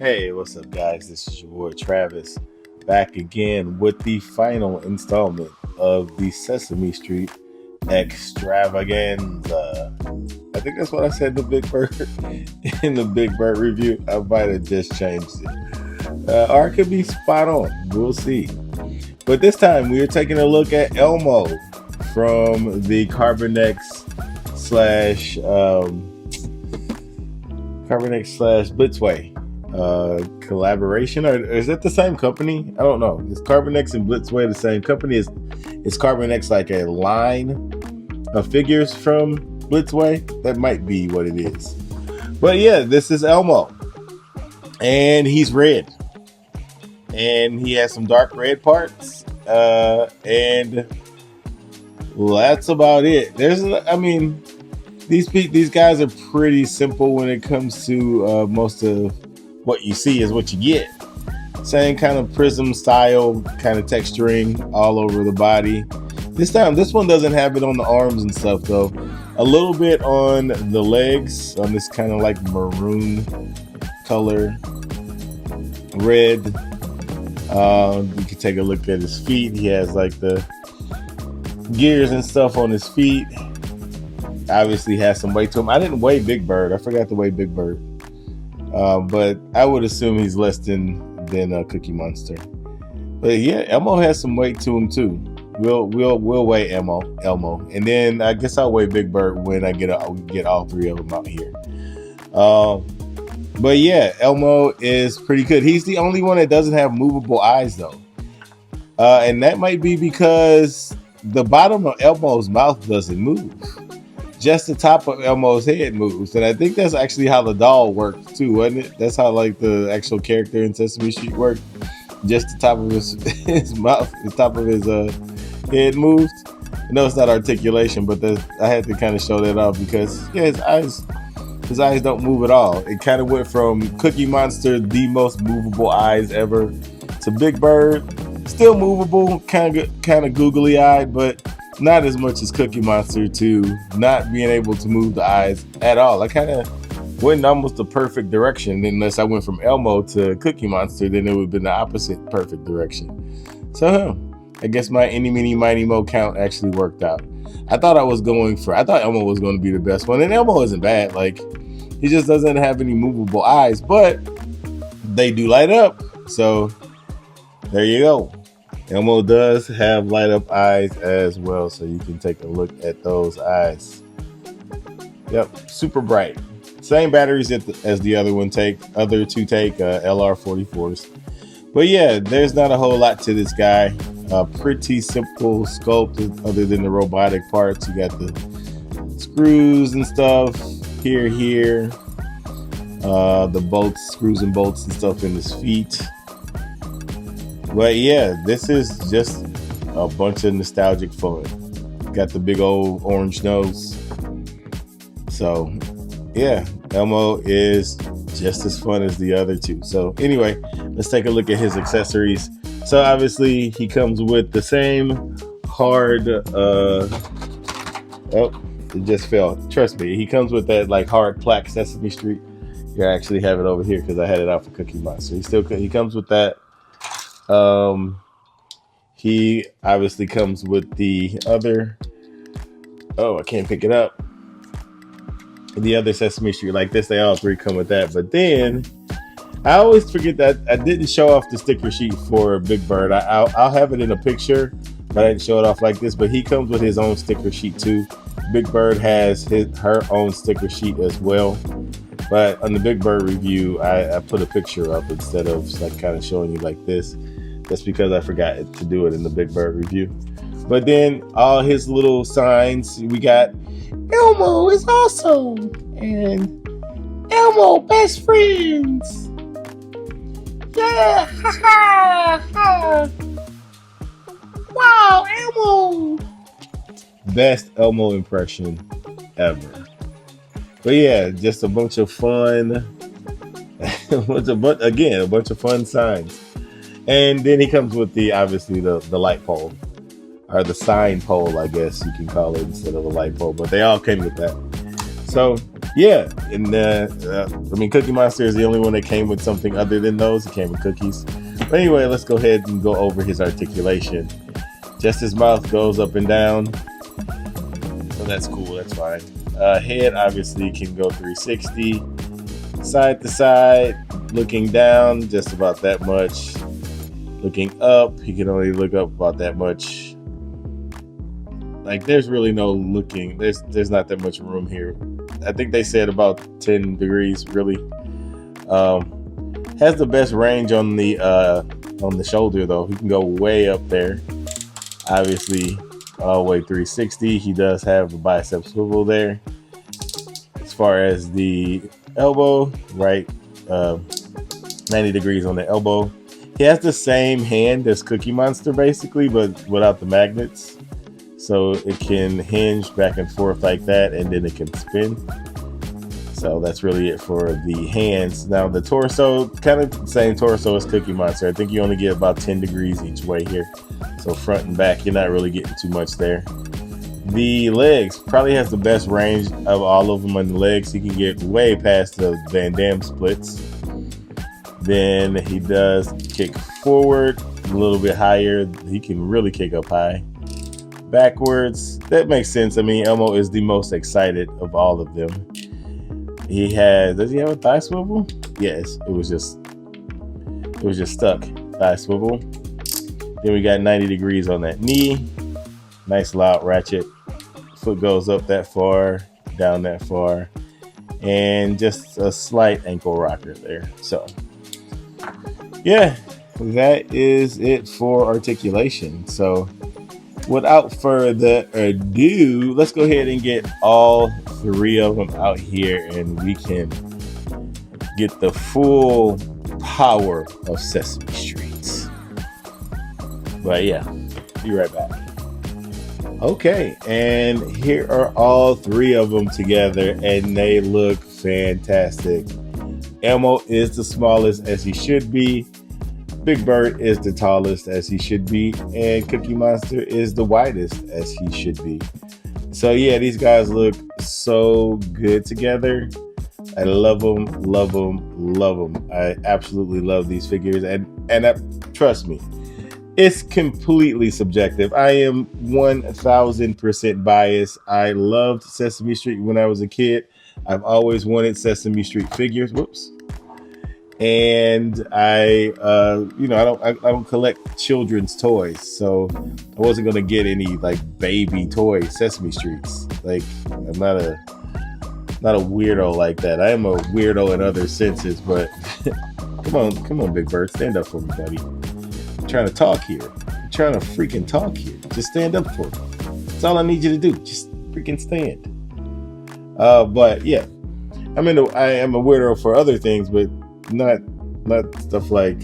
Hey, what's up, guys? This is your boy Travis, back again with the final installment of the Sesame Street extravaganza. I think that's what I said in the Big Bird in the Big Bird review. I might have just changed it, or it could be spot on. We'll see. But this time we are taking a look at Elmo from the Carbonex slash Blitzway collaboration, or is that the same company? I don't know. Is Carbonex and Blitzway the same company? Is Carbonex like a line of figures from Blitzway? That might be what it is. But yeah, this is Elmo, and he's red, and he has some dark red parts, and that's about it. These guys are pretty simple when it comes to most of what you see is what you get. Same kind of prism style, kind of texturing all over the body. This one doesn't have it on the arms and stuff though. A little bit on the legs, on this kind of like maroon color, red. You can take a look at his feet. He has like the gears and stuff on his feet. Obviously has some weight to him. I didn't weigh Big Bird. I forgot to weigh Big Bird. But I would assume he's less than Cookie Monster. But yeah, Elmo has some weight to him too. We'll weigh Elmo, and then I guess I'll weigh Big Bird when I get all three of them out here. But yeah, Elmo is pretty good. He's the only one that doesn't have movable eyes though, and that might be because the bottom of Elmo's mouth doesn't move. Just the top of Elmo's head moves, and I think that's actually how the doll worked too, wasn't it? That's how like the actual character in Sesame Street worked. Just the top of his mouth, the top of his head moved. I know it's not articulation, but I had to kind of show that off because yeah, his eyes don't move at all. It kind of went from Cookie Monster, the most movable eyes ever, to Big Bird, still movable, kind of googly eyed, but not as much as Cookie Monster, to not being able to move the eyes at all. I kind of went in almost the perfect direction. Unless I went from Elmo to Cookie Monster, then it would have been the opposite perfect direction. So I guess my any, mini, mighty, mo count actually worked out. I thought Elmo was going to be the best one, and Elmo isn't bad. Like, he just doesn't have any movable eyes, but they do light up. So there you go. Elmo does have light up eyes as well, so you can take a look at those eyes. Yep, super bright. Same batteries as the other two take LR44s. But yeah, there's not a whole lot to this guy. Pretty simple sculpt other than the robotic parts. You got the screws and stuff here, the bolts, screws and bolts and stuff in his feet. But yeah, this is just a bunch of nostalgic fun. Got the big old orange nose. So yeah, Elmo is just as fun as the other two. So anyway, let's take a look at his accessories. So obviously he comes with the same hard, it just fell. Trust me, he comes with that like hard plaque Sesame Street. You actually have it over here because I had it out for Cookie Monster. He comes with that. He obviously comes with the other. Oh, I can't pick it up. The other Sesame Street like this, they all three come with that. But then I always forget that I didn't show off the sticker sheet for Big Bird. I'll have it in a picture, but I didn't show it off like this. But he comes with his own sticker sheet too. Big Bird has her own sticker sheet as well. But on the Big Bird review, I put a picture up instead of like kind of showing you like this. That's because I forgot to do it in the Big Bird review. But then all his little signs, we got Elmo is awesome and Elmo best friends. Yeah, ha ha ha. Wow, Elmo. Best Elmo impression ever. But yeah, just a bunch of fun. a bunch of fun signs. And then he comes with obviously the light pole, or the sign pole, I guess you can call it, instead of a light pole. But they all came with that. So Yeah, and I mean, Cookie Monster is the only one that came with something other than those. It came with cookies. But anyway, let's go ahead and go over his articulation. Just his mouth goes up and down, so that's cool. That's fine. Head obviously can go 360, side to side, looking down just about that much. Looking up, he can only look up about that much. Like, there's really no looking. There's not that much room here. I think they said about 10 degrees. Really, has the best range on the shoulder though. He can go way up there. Obviously, all the way 360. He does have a bicep swivel there. As far as the elbow, right, 90 degrees on the elbow. He has the same hand as Cookie Monster basically, but without the magnets. So it can hinge back and forth like that, and then it can spin. So that's really it for the hands. Now the torso, kind of the same torso as Cookie Monster. I think you only get about 10 degrees each way here. So front and back, you're not really getting too much there. The legs probably has the best range of all of them on the legs. He can get way past the Van Damme splits. Then he does kick forward a little bit higher. He can really kick up high. Backwards, that makes sense. I mean, Elmo is the most excited of all of them. Does he have a thigh swivel? Yes, it was just stuck. Thigh swivel. Then we got 90 degrees on that knee. Nice loud ratchet. Foot goes up that far, down that far, and just a slight ankle rocker there. So yeah, that is it for articulation. So without further ado, let's go ahead and get all three of them out here, and we can get the full power of Sesame Street. But yeah, be right back. Okay, and here are all three of them together, and they look fantastic. Elmo is the smallest, as he should be. Big Bird is the tallest, as he should be, and Cookie Monster is the widest, as he should be. So yeah, these guys look so good together. I love them, love them, love them. I absolutely love these figures, and trust me, it's completely subjective. I am 1000% biased. I loved Sesame Street when I was a kid. I've always wanted Sesame Street figures. Whoops. And I don't collect children's toys, so I wasn't gonna get any like baby toy Sesame Streets. Like, I'm not a weirdo like that. I am a weirdo in other senses, but come on, Big Bird, stand up for me, buddy. I'm trying to talk here. I'm trying to freaking talk here. Just stand up for me. That's all I need you to do. Just freaking stand. But yeah, I am a weirdo for other things, but not stuff like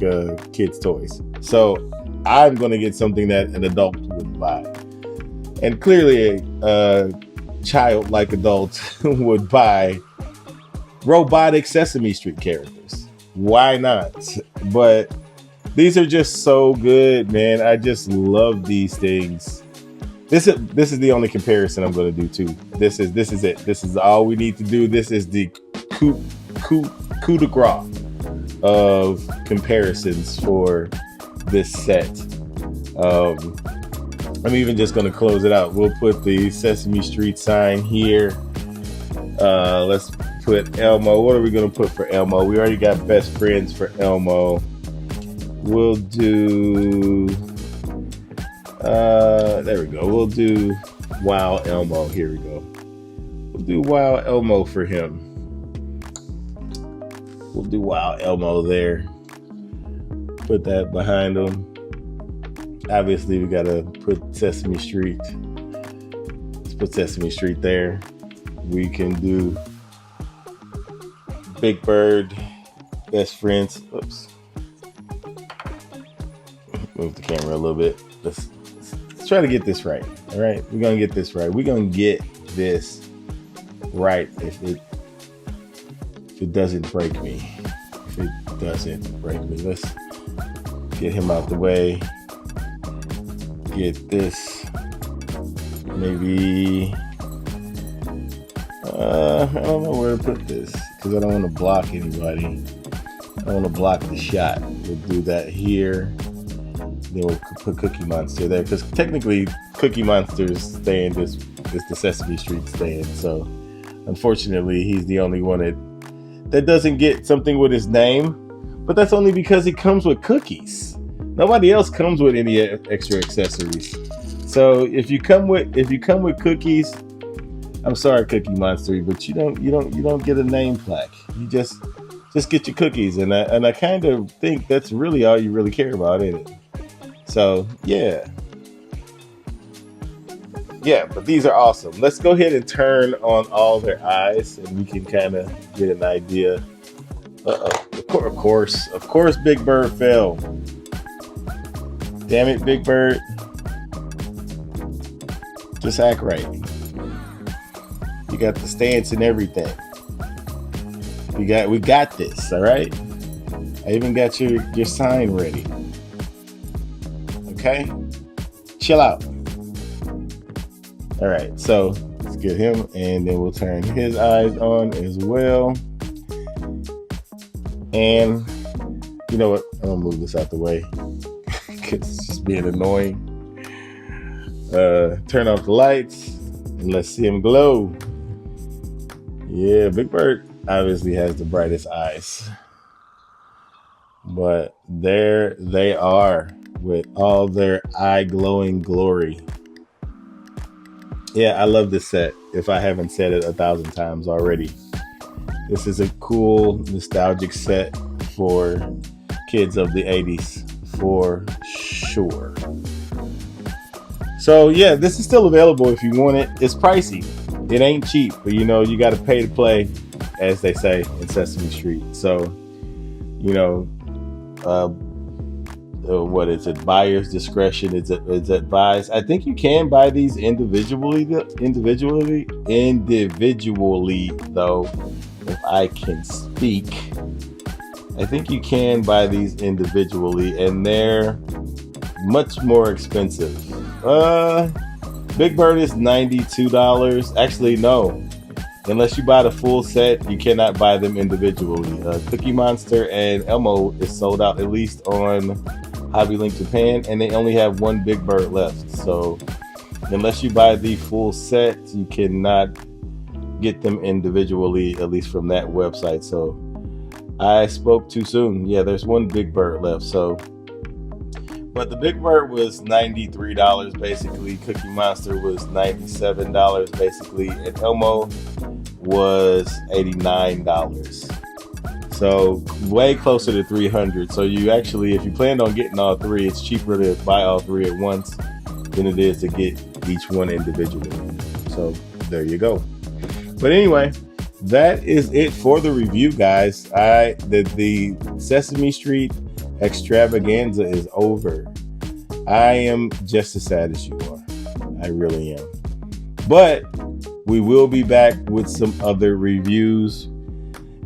kids' toys. So I'm gonna get something that an adult would buy, and clearly a child-like adult would buy robotic Sesame Street characters. Why not? But these are just so good, man. I just love these things. This is the only comparison I'm going to do too. This is it. This is all we need to do. This is the coup de grace of comparisons for this set. I'm even just going to close it out. We'll put the Sesame Street sign here. Let's put Elmo. What are we going to put for Elmo? We already got best friends for Elmo. We'll do, there we go. We'll do Wow Elmo. Here we go. We'll do Wow Elmo for him. We'll do Wow Elmo there. Put that behind him. Obviously, we gotta put Sesame Street. Let's put Sesame Street there. We can do Big Bird, best friends. Oops. Move the camera a little bit. Let's try to get this right. All right, we're gonna get this right. We're gonna get this right. If it doesn't break me. If it doesn't break me, let's get him out the way. Get this. Maybe I don't know where to put this because I don't want to block anybody. I don't want to block the shot. We'll do that here. Then we'll put Cookie Monster there because technically Cookie Monster's stand is the Sesame Street stand. So unfortunately, he's the only one that doesn't get something with his name. But that's only because he comes with cookies. Nobody else comes with any extra accessories. So if you come with cookies, I'm sorry, Cookie Monster, but you don't get a name plaque. You just get your cookies, and I kind of think that's really all you really care about, isn't it? So yeah, but these are awesome. Let's go ahead and turn on all their eyes, and we can kind of get an idea. Of course, Big Bird fell. Damn it, Big Bird. Just act right. You got the stance and everything. We got this, all right? I even got your sign ready. Okay? Chill out. All right, so let's get him, and then we'll turn his eyes on as well. And you know what? I'm gonna move this out the way because it's just being annoying. Turn off the lights and let's see him glow. Yeah, Big Bird obviously has the brightest eyes. But there they are with all their eye glowing glory. Yeah, I love this set, if I haven't said it 1,000 times already. This is a cool, nostalgic set for kids of the 80s, for sure. So yeah, this is still available if you want it. It's pricey. It ain't cheap, but you know, you got to pay to play, as they say in Sesame Street. So, you know, what is it? Buyer's discretion is advised. I think you can buy these individually, though, if I can speak. I think you can buy these individually, and they're much more expensive. Big Bird is $92. Actually, no. Unless you buy the full set, you cannot buy them individually. Cookie Monster and Elmo is sold out, at least on Hobby Link Japan, and they only have one Big Bird left. So unless you buy the full set, you cannot get them individually, at least from that website. So I spoke too soon. Yeah, there's one Big Bird left. So, but the Big Bird was $93 basically. Cookie Monster was $97 basically, and Elmo was $89. So way closer to $300. So you actually, if you planned on getting all three, it's cheaper to buy all three at once than it is to get each one individually. So there you go. But anyway, that is it for the review, guys. The Sesame Street extravaganza is over. I am just as sad as you are. I really am. But we will be back with some other reviews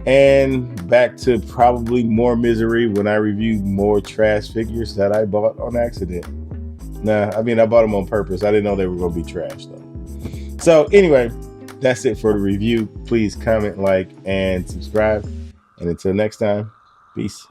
and back to probably more misery when I review more trash figures that I bought on accident. Nah, I mean, I bought them on purpose. I didn't know they were going to be trash though. So anyway, that's it for the review. Please comment, like, and subscribe. And until next time, peace.